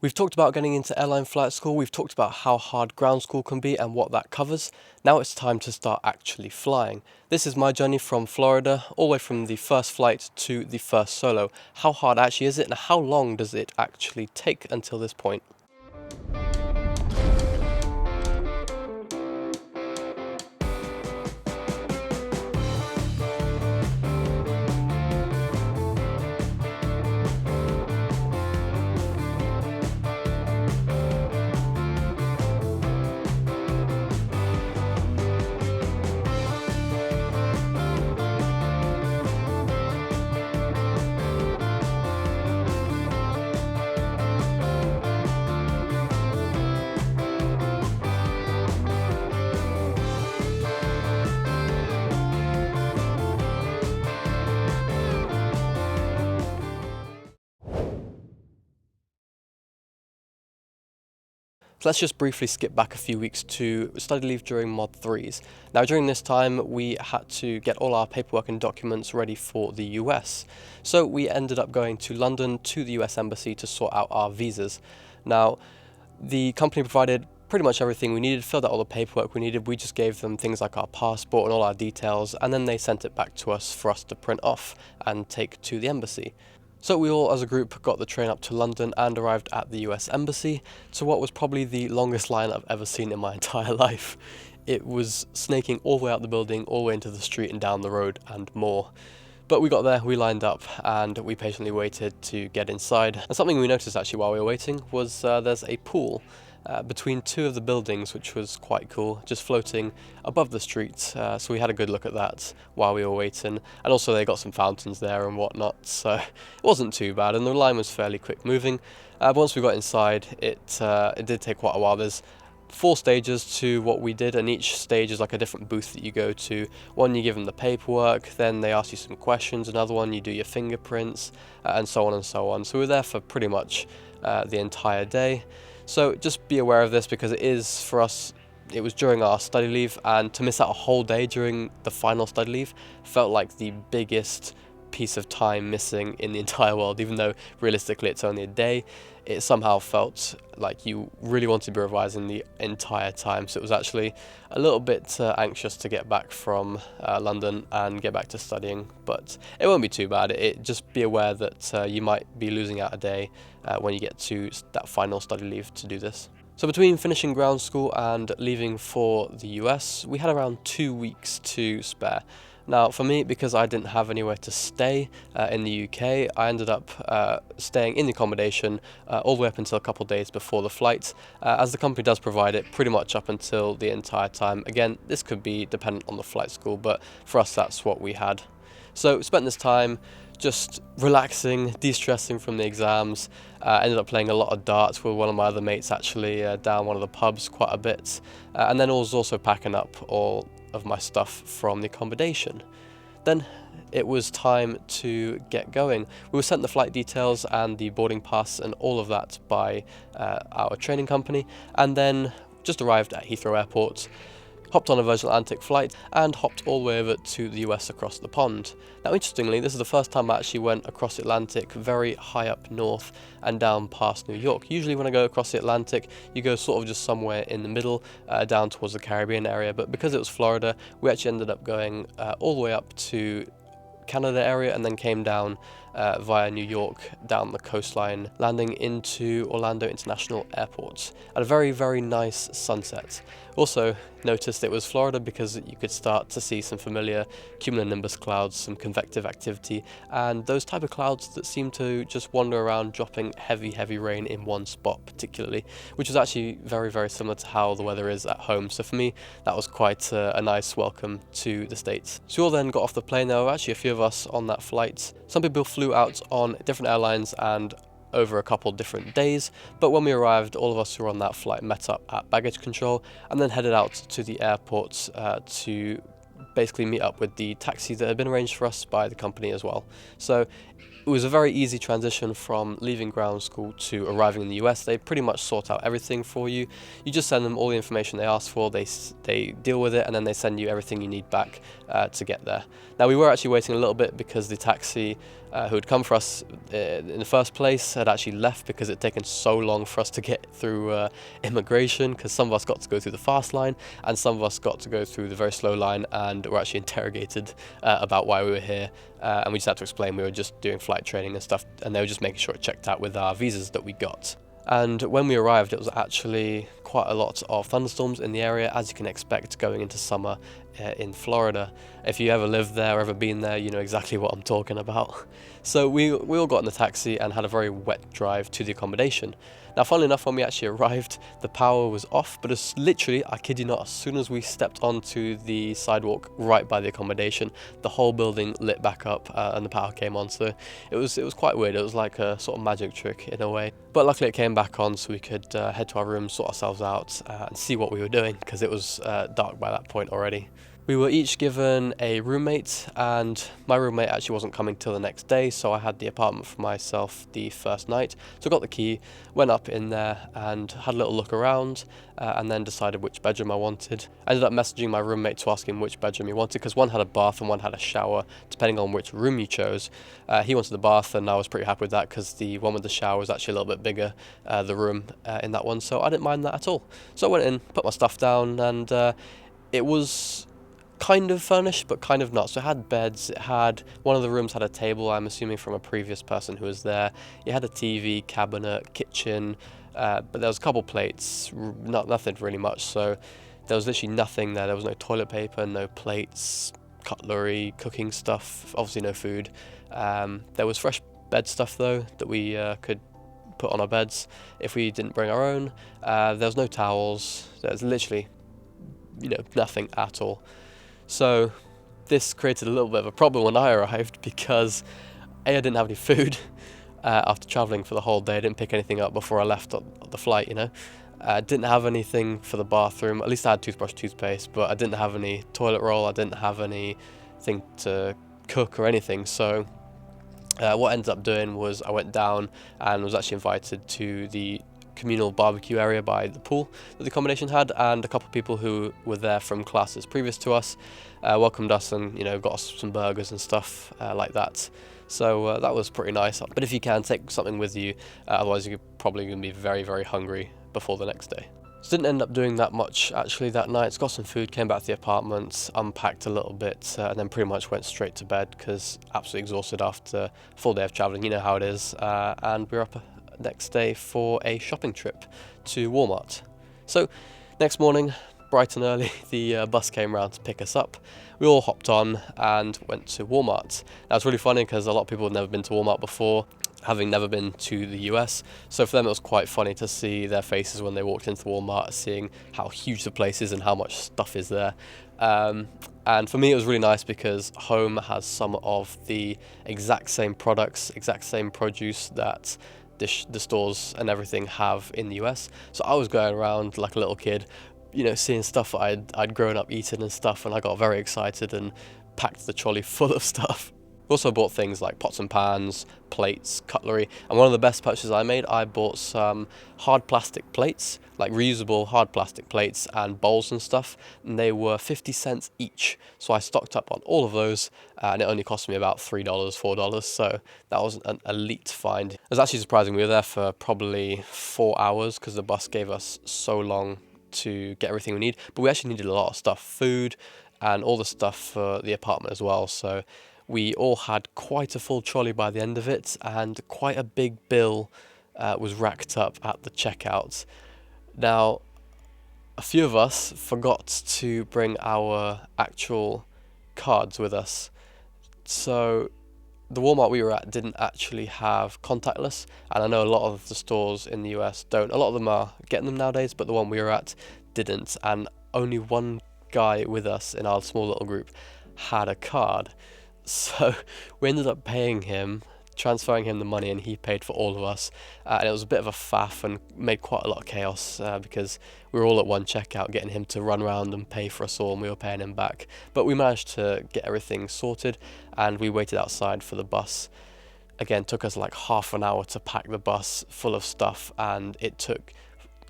We've talked about getting into airline flight school, we've talked about how hard ground school can be and what that covers. Now it's time to start actually flying. This is my journey from Florida, all the way from the first flight to the first solo. How hard actually is it, and how long does it actually take until this point? So let's just briefly skip back a few weeks to study leave during Mod 3s. Now during this time we had to get all our paperwork and documents ready for the US. So we ended up going to London to the US Embassy to sort out our visas. Now the company provided pretty much everything we needed, filled out all the paperwork we needed. We just gave them things like our passport and all our details, and then they sent it back to us for us to print off and take to the embassy. So we all as a group got the train up to London and arrived at the US Embassy to what was probably the longest line I've ever seen in my entire life. It was snaking all the way out the building, all the way into the street and down the road and more. But we got there, we lined up, and we patiently waited to get inside. And something we noticed actually while we were waiting was there's a pool between two of the buildings, which was quite cool, just floating above the street. So we had a good look at that while we were waiting. And also they got some fountains there and whatnot, so it wasn't too bad, and the line was fairly quick moving. But once we got inside, it did take quite a while. There's 4 stages to what we did, and each stage is like a different booth that you go to. One, you give them the paperwork, then they ask you some questions. Another one, you do your fingerprints, and so on and so on. So we were there for pretty much the entire day. So just be aware of this, because it is, for us, it was during our study leave, and to miss out a whole day during the final study leave felt like the biggest piece of time missing in the entire world. Even though realistically it's only a day, it somehow felt like you really wanted to be revising the entire time. So it was actually a little bit anxious to get back from London and get back to studying, but it won't be too bad. Just be aware that you might be losing out a day when you get to that final study leave to do this. So between finishing ground school and leaving for the US, we had around 2 weeks to spare. Now for me, because I didn't have anywhere to stay in the UK, I ended up staying in the accommodation all the way up until a couple of days before the flight, as the company does provide it pretty much up until the entire time. Again, this could be dependent on the flight school, but for us that's what we had. So spent this time just relaxing, de-stressing from the exams. Ended up playing a lot of darts with one of my other mates actually down one of the pubs quite a bit, and then I was also packing up all of my stuff from the accommodation. Then it was time to get going. We were sent the flight details and the boarding pass and all of that by our training company, and then just arrived at Heathrow Airport, hopped on a Virgin Atlantic flight and hopped all the way over to the US across the pond. Now interestingly, this is the first time I actually went across the Atlantic very high up north and down past New York. Usually when I go across the Atlantic, you go sort of just somewhere in the middle, down towards the Caribbean area, but because it was Florida, we actually ended up going all the way up to Canada area and then came down via New York down the coastline, landing into Orlando International Airport at a very, very nice sunset. Also noticed it was Florida because you could start to see some familiar cumulonimbus clouds, some convective activity, and those type of clouds that seem to just wander around dropping heavy, heavy rain in one spot particularly, which was actually very, very similar to how the weather is at home. So for me, that was quite a nice welcome to the States. So we all then got off the plane. There were actually a few of us on that flight. Some people flew out on different airlines and over a couple different days, but when we arrived, all of us who were on that flight met up at baggage control and then headed out to the airport to basically meet up with the taxi that had been arranged for us by the company as well. So it was a very easy transition from leaving ground school to arriving in the US. They pretty much sort out everything for you. You just send them all the information they ask for, they deal with it, and then they send you everything you need back to get there. Now we were actually waiting a little bit because the taxi who had come for us in the first place had actually left because it had taken so long for us to get through immigration, because some of us got to go through the fast line and some of us got to go through the very slow line and were actually interrogated about why we were here, and we just had to explain we were just doing flight training and stuff, and they were just making sure it checked out with our visas that we got. And when we arrived, it was actually quite a lot of thunderstorms in the area, as you can expect going into summer in Florida. If you ever lived there or ever been there, you know exactly what I'm talking about. So we all got in the taxi and had a very wet drive to the accommodation. Now, funnily enough, when we actually arrived, the power was off, but it's literally, I kid you not, as soon as we stepped onto the sidewalk right by the accommodation, the whole building lit back up and the power came on. So it was quite weird. It was like a sort of magic trick in a way. But luckily it came back on so we could head to our room, sort ourselves out and see what we were doing, because it was dark by that point already. We were each given a roommate, and my roommate actually wasn't coming till the next day, so I had the apartment for myself the first night. So I got the key, went up in there and had a little look around, and then decided which bedroom I wanted. I ended up messaging my roommate to ask him which bedroom he wanted, because one had a bath and one had a shower, depending on which room you chose. He wanted the bath, and I was pretty happy with that because the one with the shower was actually a little bit bigger, the room in that one, so I didn't mind that at all. So I went in, put my stuff down, and it was kind of furnished but kind of not. So it had beds, it had, one of the rooms had a table, I'm assuming from a previous person who was there. It had a TV, cabinet, kitchen, but there was a couple plates, nothing really much. So there was literally nothing there. There was no toilet paper, no plates, cutlery, cooking stuff, obviously no food. There was fresh bed stuff though that we could put on our beds if we didn't bring our own. There was no towels. There's literally, nothing at all. So this created a little bit of a problem when I arrived, because I didn't have any food after traveling for the whole day. I didn't pick anything up before I left on the flight, didn't have anything for the bathroom. At least I had toothbrush, toothpaste, but I didn't have any toilet roll. I didn't have anything to cook or anything. So what I ended up doing was I went down and was actually invited to the communal barbecue area by the pool that the accommodation had, and a couple of people who were there from classes previous to us welcomed us and got us some burgers and stuff like that. So that was pretty nice. But if you can, take something with you, otherwise you're probably going to be very, very hungry before the next day. So didn't end up doing that much actually that night. Got some food, came back to the apartment, unpacked a little bit, and then pretty much went straight to bed because absolutely exhausted after a full day of traveling. You know how it is. And we were up next day for a shopping trip to Walmart. So next morning, bright and early, the bus came around to pick us up. We all hopped on and went to Walmart. Now it's really funny because a lot of people had never been to Walmart before, having never been to the US. So for them it was quite funny to see their faces when they walked into Walmart, seeing how huge the place is and how much stuff is there. And for me it was really nice because home has some of the exact same products, exact same produce that the stores and everything have in the US. So I was going around like a little kid, seeing stuff that I'd grown up eating and stuff, and I got very excited and packed the trolley full of stuff. Also bought things like pots and pans, plates, cutlery, and one of the best purchases I made, I bought some hard plastic plates, like reusable hard plastic plates and bowls and stuff, and they were 50 cents each. So I stocked up on all of those, and it only cost me about $3, $4, so that was an elite find. It was actually surprising. We were there for probably 4 hours because the bus gave us so long to get everything we need, but we actually needed a lot of stuff, food and all the stuff for the apartment as well. So we all had quite a full trolley by the end of it, and quite a big bill was racked up at the checkout. Now, a few of us forgot to bring our actual cards with us. So the Walmart we were at didn't actually have contactless, and I know a lot of the stores in the US don't. A lot of them are getting them nowadays, but the one we were at didn't, and only one guy with us in our small little group had a card. So we ended up paying him, transferring him the money, and he paid for all of us. And it was a bit of a faff and made quite a lot of chaos because we were all at one checkout, getting him to run around and pay for us all, and we were paying him back. But we managed to get everything sorted, and we waited outside for the bus. Again, took us like half an hour to pack the bus full of stuff, and it took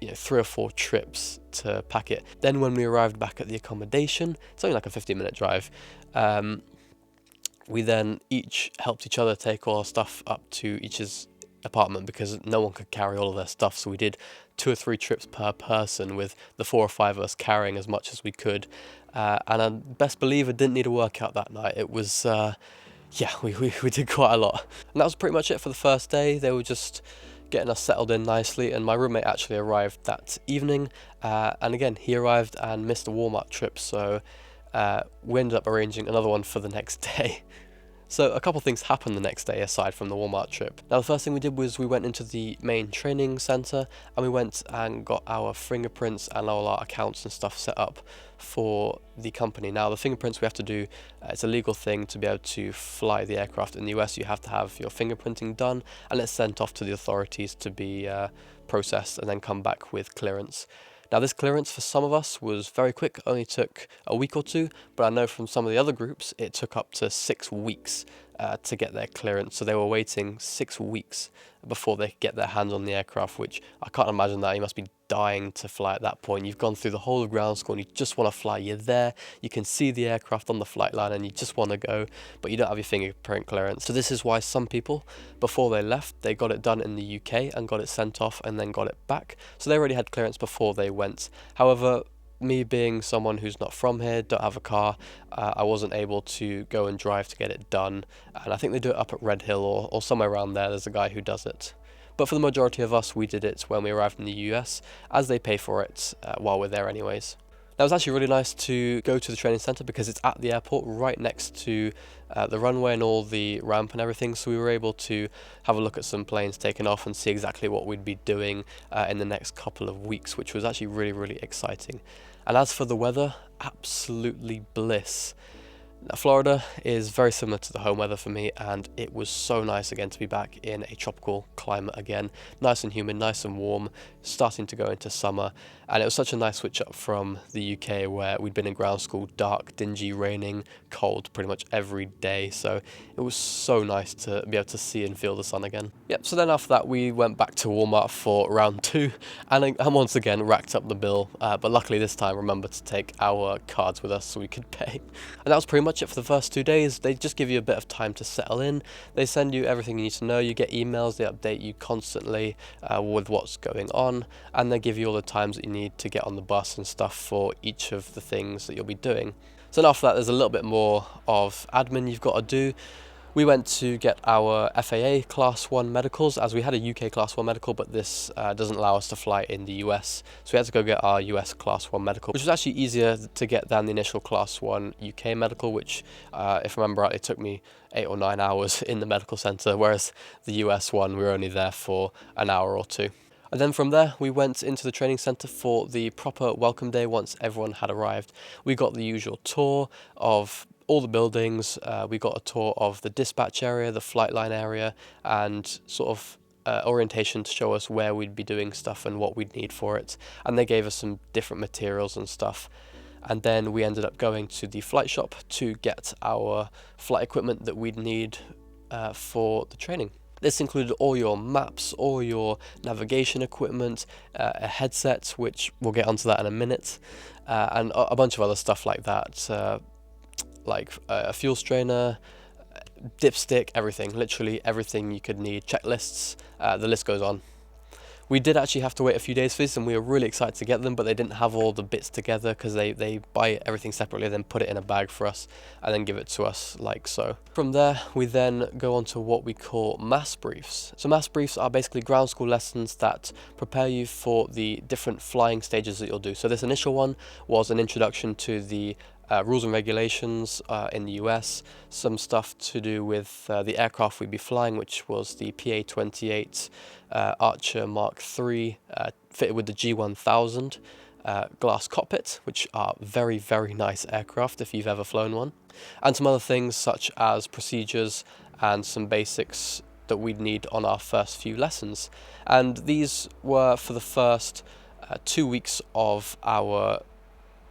3 or 4 trips to pack it. Then when we arrived back at the accommodation, it's only like a 15-minute drive, We then each helped each other take all our stuff up to each's apartment because no one could carry all of their stuff. So we did 2 or 3 trips per person, with the 4 or 5 of us carrying as much as we could. And I best believe I didn't need a workout that night. It was, yeah, we did quite a lot. And that was pretty much it for the first day. They were just getting us settled in nicely, and my roommate actually arrived that evening. And again, he arrived and missed a warm-up trip, so we ended up arranging another one for the next day. So a couple things happened the next day aside from the Walmart trip. Now the first thing we did was we went into the main training center and we went and got our fingerprints and all our accounts and stuff set up for the company. Now the fingerprints we have to do, it's a legal thing to be able to fly the aircraft in the US. You have to have your fingerprinting done and it's sent off to the authorities to be processed and then come back with clearance. Now this clearance for some of us was very quick, only took a week or 2, but I know from some of the other groups it took up to 6 weeks to get their clearance. So they were waiting 6 weeks before they could get their hands on the aircraft, which I can't imagine that. You must be dying to fly at that point. You've gone through the whole of ground school and you just want to fly. You're there, you can see the aircraft on the flight line and you just want to go, but you don't have your fingerprint clearance. So this is why some people, before they left, they got it done in the UK and got it sent off and then got it back. So they already had clearance before they went. However, me being someone who's not from here, don't have a car, I wasn't able to go and drive to get it done. And I think they do it up at Red Hill or somewhere around there. There's a guy who does it. But for the majority of us, we did it when we arrived in the US, as they pay for it while we're there anyways. Now, it was actually really nice to go to the training center because it's at the airport right next to the runway and all the ramp and everything. So we were able to have a look at some planes taking off and see exactly what we'd be doing in the next couple of weeks, which was actually really, really exciting. And as for the weather, absolutely bliss. Now, Florida is very similar to the home weather for me, and it was so nice again to be back in a tropical climate again. Nice and humid, nice and warm, starting to go into summer, and it was such a nice switch up from the UK where we'd been in ground school, dark, dingy, raining, cold pretty much every day. So it was so nice to be able to see and feel the sun again. Yep, so then after that we went back to Walmart for round 2 and once again racked up the bill, but luckily this time remembered to take our cards with us so we could pay. And that was pretty much it for the first 2 days. They just give you a bit of time to settle in. They send you everything you need to know. You get emails, they update you constantly with what's going on, and they give you all the times that you need to get on the bus and stuff for each of the things that you'll be doing. So after that, there's a little bit more of admin you've got to do. We went to get our FAA Class 1 medicals, as we had a UK Class 1 medical, but this doesn't allow us to fly in the US. So we had to go get our US Class 1 medical, which was actually easier to get than the initial Class 1 UK medical, which, if I remember rightly, took me 8 or 9 hours in the medical centre, whereas the US one, we were only there for an hour or 2. And then from there, we went into the training centre for the proper welcome day once everyone had arrived. We got the usual tour of all the buildings, we got a tour of the dispatch area, the flight line area, and sort of orientation to show us where we'd be doing stuff and what we'd need for it. And they gave us some different materials and stuff. And then we ended up going to the flight shop to get our flight equipment that we'd need for the training. This included all your maps, all your navigation equipment, a headset, which we'll get onto that in a minute, and a bunch of other stuff like that, like a fuel strainer, dipstick, everything, literally everything you could need, checklists, the list goes on. We did actually have to wait a few days for this, and we were really excited to get them, but they didn't have all the bits together because they buy everything separately, then put it in a bag for us, and then give it to us like so. From there, we then go on to what we call mass briefs. So mass briefs are basically ground school lessons that prepare you for the different flying stages that you'll do. So this initial one was an introduction to the rules and regulations in the US, some stuff to do with the aircraft we'd be flying, which was the PA-28 Archer Mark III, fitted with the G1000 glass cockpit, which are very, very nice aircraft if you've ever flown one, and some other things such as procedures and some basics that we'd need on our first few lessons. And these were for the first 2 weeks of our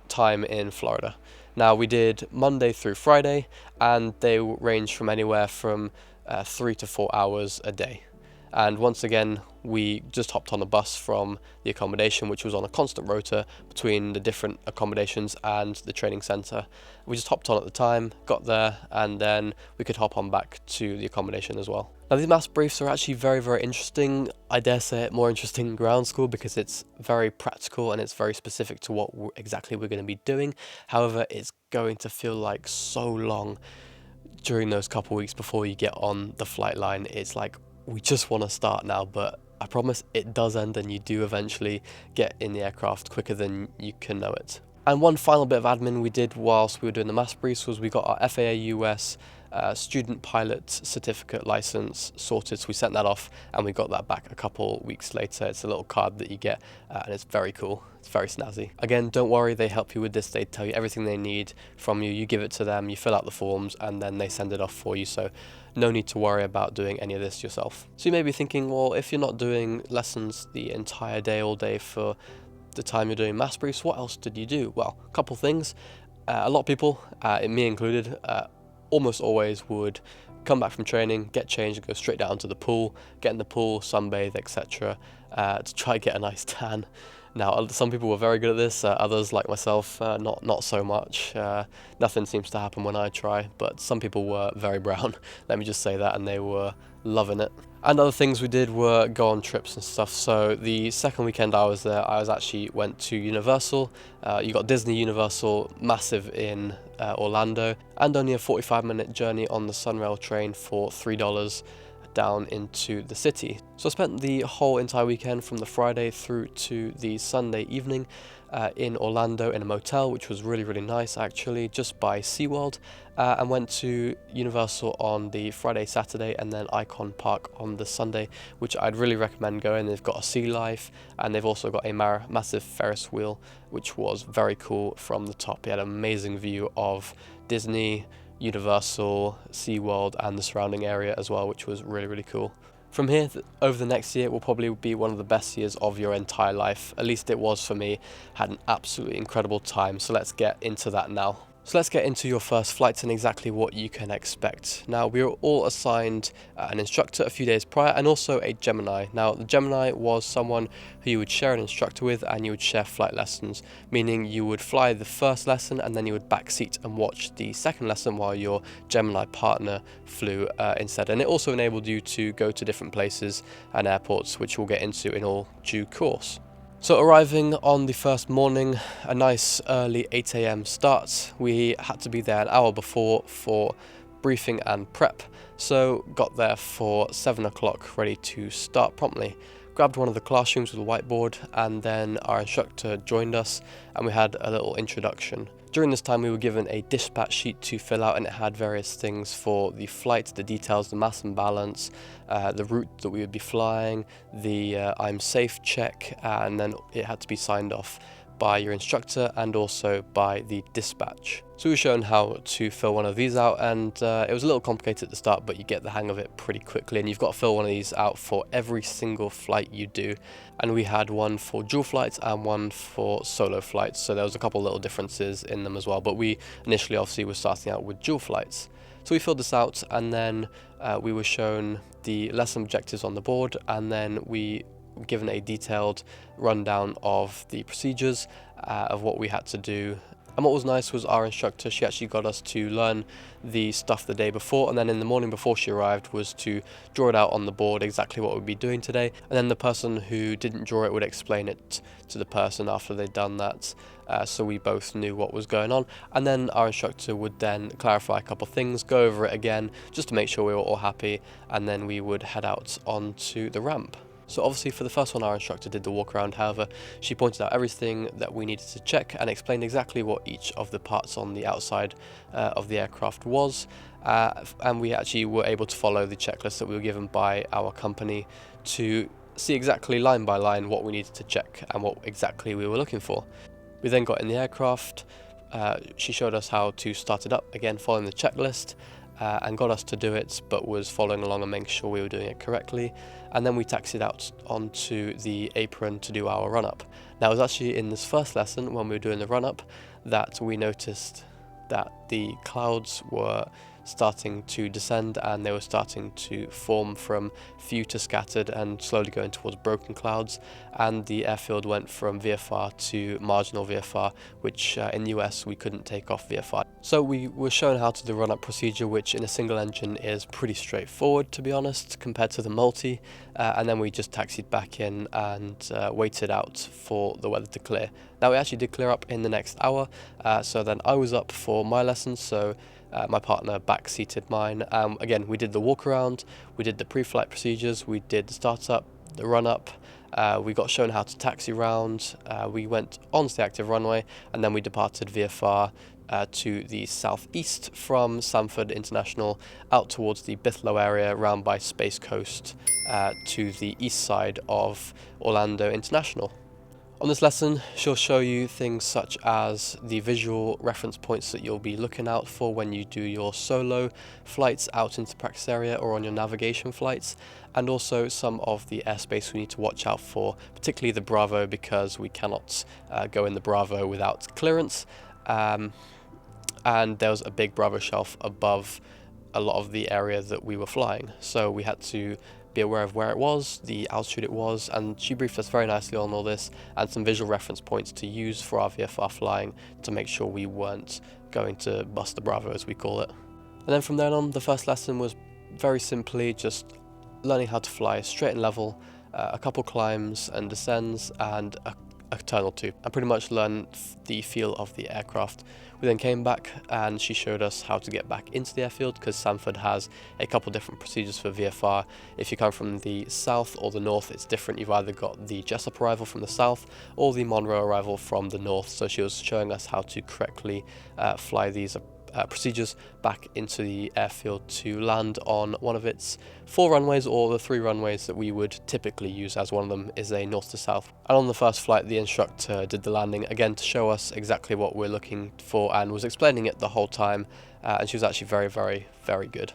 time in Florida. Now, we did Monday through Friday, and they range from anywhere from 3 to 4 hours a day. And once again, we just hopped on a bus from the accommodation, which was on a constant rota between the different accommodations and the training centre. We just hopped on at the time, got there, and then we could hop on back to the accommodation as well. Now, these maths briefs are actually very, very interesting. I dare say it more interesting than ground school because it's very practical and it's very specific to what exactly we're going to be doing. However, it's going to feel like so long during those couple weeks before you get on the flight line. It's like, we just want to start now, but I promise it does end and you do eventually get in the aircraft quicker than you can know it. And one final bit of admin we did whilst we were doing the maths briefs was we got our FAA US student pilot certificate license sorted. So we sent that off and we got that back a couple weeks later. It's a little card that you get and it's very cool. It's very snazzy. Again, don't worry, they help you with this. They tell you everything they need from you. You give it to them, you fill out the forms, and then they send it off for you. So no need to worry about doing any of this yourself. So you may be thinking, well, if you're not doing lessons the entire day, all day for the time you're doing maths briefs, what else did you do? Well, a couple things. A lot of people, me included, almost always would come back from training, get changed, and go straight down to the pool, get in the pool, sunbathe, etc., to try to get a nice tan. Now, some people were very good at this, others, like myself, not so much. Nothing seems to happen when I try, but some people were very brown, let me just say that, and they were loving it. And other things we did were go on trips and stuff. So the second weekend I was there, went to Universal. You got Disney Universal, massive in Orlando, and only a 45-minute journey on the Sunrail train for $3 down into the city. So I spent the whole entire weekend from the Friday through to the Sunday evening in Orlando in a motel, which was really, really nice actually, just by SeaWorld, and went to Universal on the Friday, Saturday, and then Icon Park on the Sunday, which I'd really recommend going. They've got a sea life, and they've also got a massive Ferris wheel, which was very cool from the top. It had an amazing view of Disney, Universal, SeaWorld, and the surrounding area as well, which was really, really cool. From here, over the next year, will probably be one of the best years of your entire life. At least it was for me. Had an absolutely incredible time. So let's get into that now. So let's get into your first flights and exactly what you can expect. Now, we were all assigned an instructor a few days prior and also a Gemini. Now, the Gemini was someone who you would share an instructor with and you would share flight lessons, meaning you would fly the first lesson and then you would backseat and watch the second lesson while your Gemini partner flew instead. And it also enabled you to go to different places and airports, which we'll get into in all due course. So arriving on the first morning, a nice early 8 AM start. We had to be there an hour before for briefing and prep. So got there for 7 o'clock, ready to start promptly. Grabbed one of the classrooms with a whiteboard, and then our instructor joined us and we had a little introduction. During this time we were given a dispatch sheet to fill out, and it had various things for the flight, the details, the mass and balance, the route that we would be flying, the I'm safe check, and then it had to be signed off by your instructor and also by the dispatch. So we were shown how to fill one of these out, and it was a little complicated at the start, but you get the hang of it pretty quickly, and you've got to fill one of these out for every single flight you do. And we had one for dual flights and one for solo flights, so there was a couple little differences in them as well, but we initially obviously were starting out with dual flights. So we filled this out, and then we were shown the lesson objectives on the board, and then we were given a detailed rundown of the procedures of what we had to do. And what was nice was our instructor, she actually got us to learn the stuff the day before, and then in the morning before she arrived was to draw it out on the board exactly what we'd be doing today, and then the person who didn't draw it would explain it to the person after they'd done that, so we both knew what was going on. And then our instructor would then clarify a couple of things, go over it again just to make sure we were all happy, and then we would head out onto the ramp. So obviously for the first one our instructor did the walk around, however she pointed out everything that we needed to check and explained exactly what each of the parts on the outside of the aircraft was, and we actually were able to follow the checklist that we were given by our company to see exactly line by line what we needed to check and what exactly we were looking for. We then got in the aircraft, she showed us how to start it up, again following the checklist, and got us to do it, but was following along and making sure we were doing it correctly. And then we taxied out onto the apron to do our run-up. Now it was actually in this first lesson when we were doing the run-up that we noticed that the clouds were starting to descend, and they were starting to form from few to scattered and slowly going towards broken clouds, and the airfield went from VFR to marginal VFR, which in the US we couldn't take off VFR. So we were shown how to do the run-up procedure, which in a single engine is pretty straightforward, to be honest, compared to the multi, and then we just taxied back in and waited out for the weather to clear. Now, we actually did clear up in the next hour, so then I was up for my lessons, so my partner back-seated mine. Again, we did the walk around, we did the pre-flight procedures, we did the startup, the run-up, we got shown how to taxi round, we went onto the active runway, and then we departed VFR to the southeast from Sanford International out towards the Bithlow area round by Space Coast to the east side of Orlando International. On this lesson, she'll show you things such as the visual reference points that you'll be looking out for when you do your solo flights out into the practice area or on your navigation flights, and also some of the airspace we need to watch out for, particularly the Bravo, because we cannot go in the Bravo without clearance. And there was a big Bravo shelf above a lot of the area that we were flying, so we had to be aware of where it was, the altitude it was, and she briefed us very nicely on all this and some visual reference points to use for our VFR flying to make sure we weren't going to bust the Bravo, as we call it. And then from then on, the first lesson was very simply just learning how to fly straight and level, a couple climbs and descends, and a turn or two, and pretty much learn the feel of the aircraft. We then came back and she showed us how to get back into the airfield, because Sanford has a couple different procedures for VFR. If you come from the south or the north, it's different. You've either got the Jessup arrival from the south or the Monroe arrival from the north. So she was showing us how to correctly fly these procedures back into the airfield to land on one of its 4 runways, or the 3 runways that we would typically use, as one of them is a north to south. And on the first flight, the instructor did the landing again to show us exactly what we're looking for and was explaining it the whole time, and she was actually very, very, very good.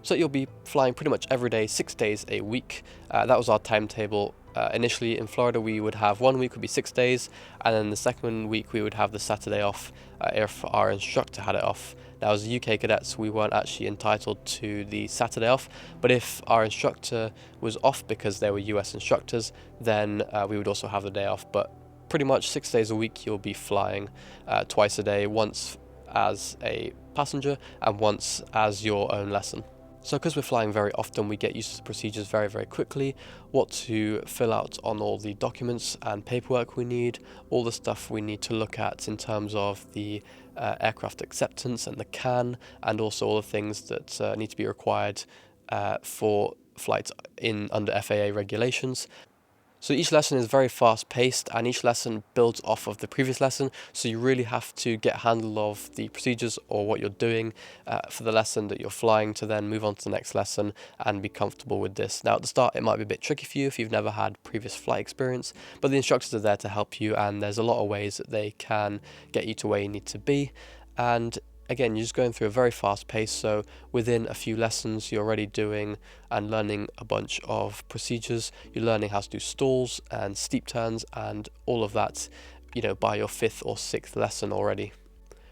So you'll be flying pretty much every day, 6 days a week. That was our timetable. Initially in Florida, we would have 1 week would be 6 days, and then the second week we would have the Saturday off if our instructor had it off. Now, as UK cadets, we weren't actually entitled to the Saturday off, but if our instructor was off because they were US instructors, then we would also have the day off. But pretty much 6 days a week you'll be flying twice a day, once as a passenger and once as your own lesson. So because we're flying very often, we get used to the procedures very, very quickly, what to fill out on all the documents and paperwork we need, all the stuff we need to look at in terms of the aircraft acceptance and the CAN, and also all the things that need to be required for flights under FAA regulations. So each lesson is very fast paced, and each lesson builds off of the previous lesson, so you really have to get a handle of the procedures or what you're doing for the lesson that you're flying, to then move on to the next lesson and be comfortable with this. Now at the start it might be a bit tricky for you if you've never had previous flight experience, but the instructors are there to help you, and there's a lot of ways that they can get you to where you need to be. And again, you're just going through a very fast pace, so within a few lessons you're already doing and learning a bunch of procedures. You're learning how to do stalls and steep turns and all of that, by your 5th or 6th lesson already.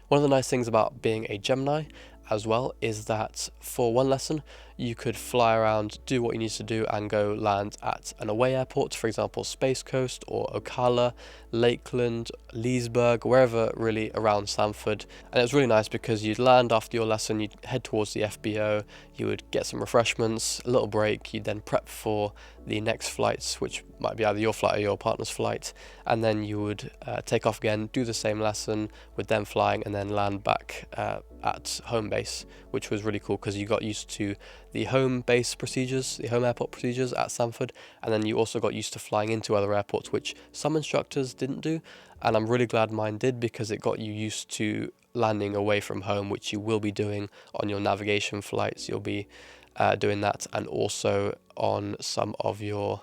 One of the nice things about being a Gemini as well is that for one lesson you could fly around, do what you need to do, and go land at an away airport, for example Space Coast or Ocala, Lakeland, Leesburg, wherever really around Sanford. And it was really nice because you'd land after your lesson, you'd head towards the FBO, you would get some refreshments, a little break, you'd then prep for the next flights, which might be either your flight or your partner's flight, and then you would take off again, do the same lesson with them flying, and then land back at home base, which was really cool because you got used to the home base procedures, the home airport procedures at Sanford, and then you also got used to flying into other airports, which some instructors didn't do, and I'm really glad mine did, because it got you used to landing away from home, which you will be doing on your navigation flights. You'll be doing that, and also on some of your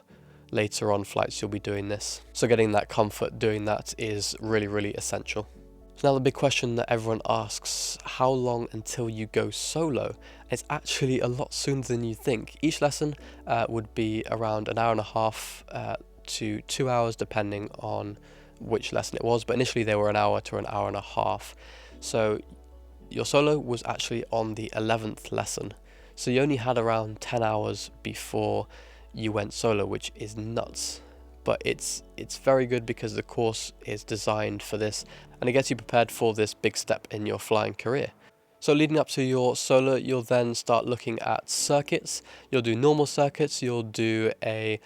later on flights you'll be doing this. So getting that comfort doing that is really, really essential. So now the big question that everyone asks, how long until you go solo? It's actually a lot sooner than you think. Each lesson would be around an hour and a half to 2 hours, depending on which lesson it was, but initially they were an hour to an hour and a half. So your solo was actually on the 11th lesson. So you only had around 10 hours before you went solo, which is nuts. But it's very good because the course is designed for this, and it gets you prepared for this big step in your flying career. So leading up to your solo, you'll then start looking at circuits. You'll do normal circuits, you'll do a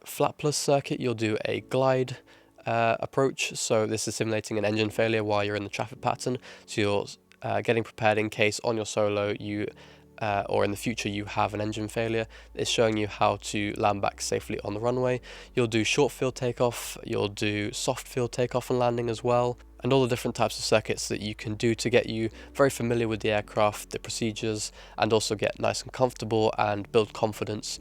flat plus circuit, you'll do a glide approach. So this is simulating an engine failure while you're in the traffic pattern. So you're getting prepared in case on your solo you or in the future you have an engine failure. It's showing you how to land back safely on the runway. You'll do short field takeoff, you'll do soft field takeoff and landing as well, and all the different types of circuits that you can do to get you very familiar with the aircraft, the procedures, and also get nice and comfortable and build confidence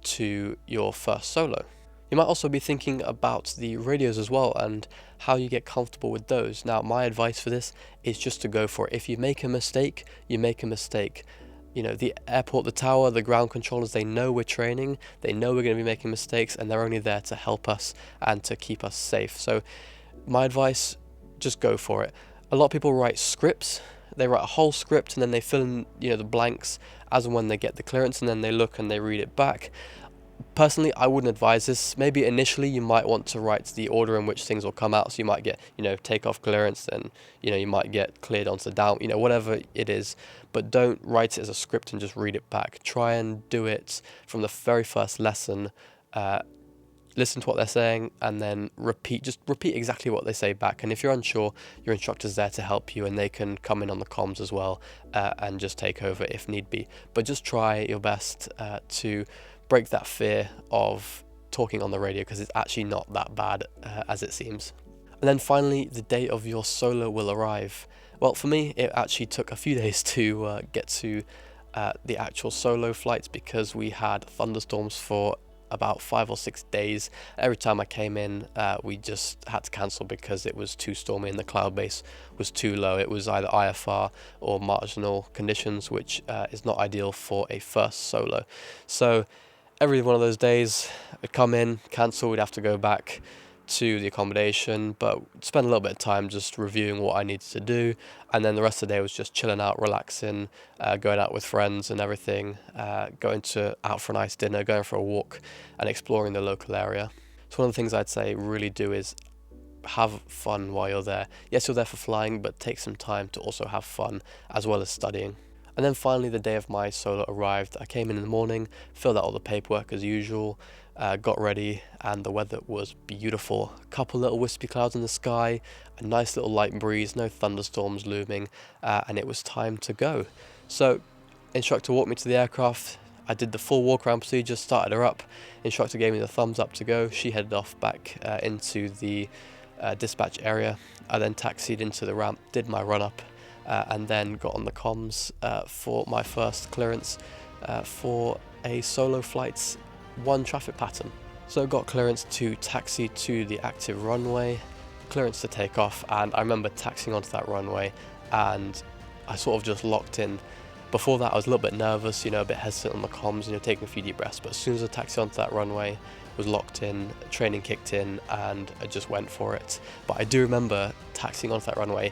to your first solo. You might also be thinking about the radios as well and how you get comfortable with those. Now, my advice for this is just to go for it. If you make a mistake, you make a mistake. You know, the airport, the tower, the ground controllers, they know we're training, they know we're going to be making mistakes, and they're only there to help us and to keep us safe. So my advice, just go for it. A lot of people write scripts. They write a whole script and then they fill in, the blanks as and when they get the clearance, and then they look and they read it back. Personally, I wouldn't advise this. Maybe initially you might want to write the order in which things will come out. So you might get, takeoff clearance, then, you might get cleared onto the down, whatever it is. But don't write it as a script and just read it back. Try and do it from the very first lesson. Listen to what they're saying and then repeat exactly what they say back. And if you're unsure, your instructor's there to help you, and they can come in on the comms as well and just take over if need be. But just try your best to break that fear of talking on the radio, because it's actually not that bad as it seems. And then finally, the day of your solo will arrive. Well, for me, it actually took a few days to get to the actual solo flights, because we had thunderstorms for about 5 or 6 days. Every time I came in, we just had to cancel because it was too stormy and the cloud base was too low. It was either IFR or marginal conditions, which is not ideal for a first solo. So every one of those days, I'd come in, cancel, we'd have to go back to the accommodation, but spend a little bit of time just reviewing what I needed to do, and then the rest of the day was just chilling out, relaxing, going out with friends and everything, going out for a nice dinner, going for a walk and exploring the local area. So one of the things I'd say really do is have fun while you're there. Yes, you're there for flying, but take some time to also have fun as well as studying. And then finally, the day of my solo arrived. I came in the morning, filled out all the paperwork as usual, got ready, and the weather was beautiful. A couple little wispy clouds in the sky, a nice little light breeze, no thunderstorms looming, and it was time to go. So instructor walked me to the aircraft. I did the full walk around procedure, started her up. Instructor gave me the thumbs up to go. She headed off back into the dispatch area. I then taxied into the ramp, did my run up, and then got on the comms for my first clearance for a solo flight's one traffic pattern. So got clearance to taxi to the active runway, clearance to take off, and I remember taxiing onto that runway and I sort of just locked in. Before that I was a little bit nervous, a bit hesitant on the comms, taking a few deep breaths, but as soon as I taxied onto that runway, was locked in, training kicked in, and I just went for it. But I do remember taxiing onto that runway,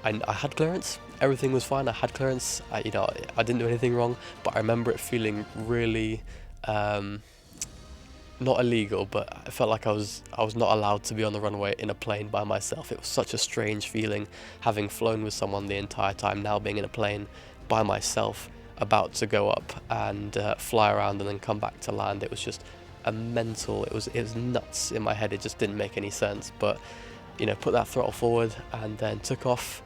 I had clearance, everything was fine, I had clearance, I didn't do anything wrong, but I remember it feeling really, not illegal, but I felt like I was not allowed to be on the runway in a plane by myself. It was such a strange feeling, having flown with someone the entire time, now being in a plane by myself, about to go up and fly around and then come back to land. It was just a mental, it was nuts in my head, it just didn't make any sense, but put that throttle forward and then took off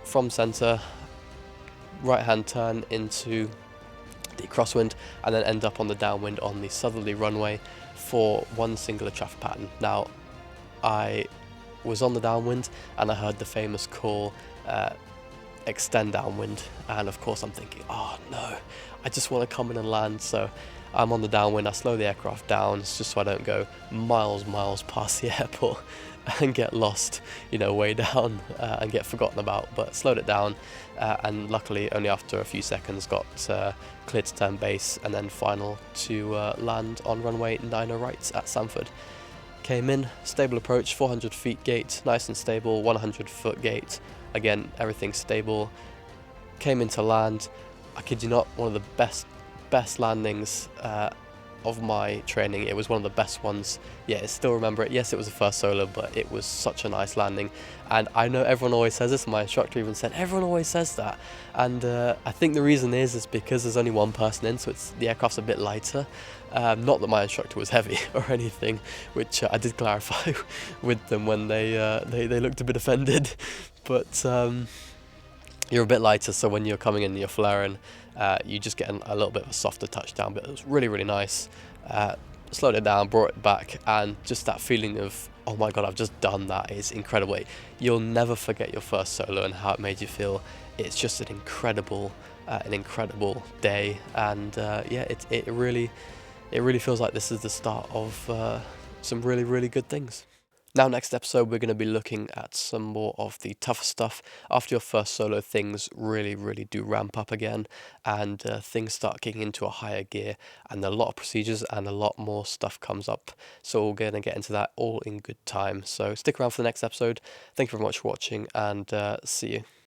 from centre, right hand turn into the crosswind, and then end up on the downwind on the southerly runway for one singular traffic pattern. Now, I was on the downwind and I heard the famous call, extend downwind, and of course I'm thinking, oh no, I just want to come in and land. So I'm on the downwind, I slow the aircraft down just so I don't go miles past the airport and get lost, way down and get forgotten about, but slowed it down and luckily only after a few seconds got cleared to turn base and then final to land on runway 90 right at Sanford. came in, stable approach, 400 feet gate, nice and stable, 100 foot gate, again, everything stable. Came into land, I kid you not, one of the best landings of my training. It was one of the best ones. Yeah, I still remember it. Yes, it was the first solo, but it was such a nice landing. And I know everyone always says this, my instructor even said, everyone always says that. And I think the reason is because there's only one person in, so the aircraft's a bit lighter. Not that my instructor was heavy or anything, which I did clarify with them when they looked a bit offended. But you're a bit lighter, so when you're coming in and you're flaring, you just get a little bit of a softer touchdown, but it was really, really nice. Slowed it down, brought it back, and just that feeling of, oh my god, I've just done that is incredible. You'll never forget your first solo and how it made you feel. It's just an incredible day, and yeah, it really feels like this is the start of some really, really good things. Now, next episode, we're going to be looking at some more of the tougher stuff. After your first solo, things really, really do ramp up again, and things start kicking into a higher gear, and a lot of procedures and a lot more stuff comes up. So we're going to get into that all in good time. So stick around for the next episode. Thank you very much for watching, and see you.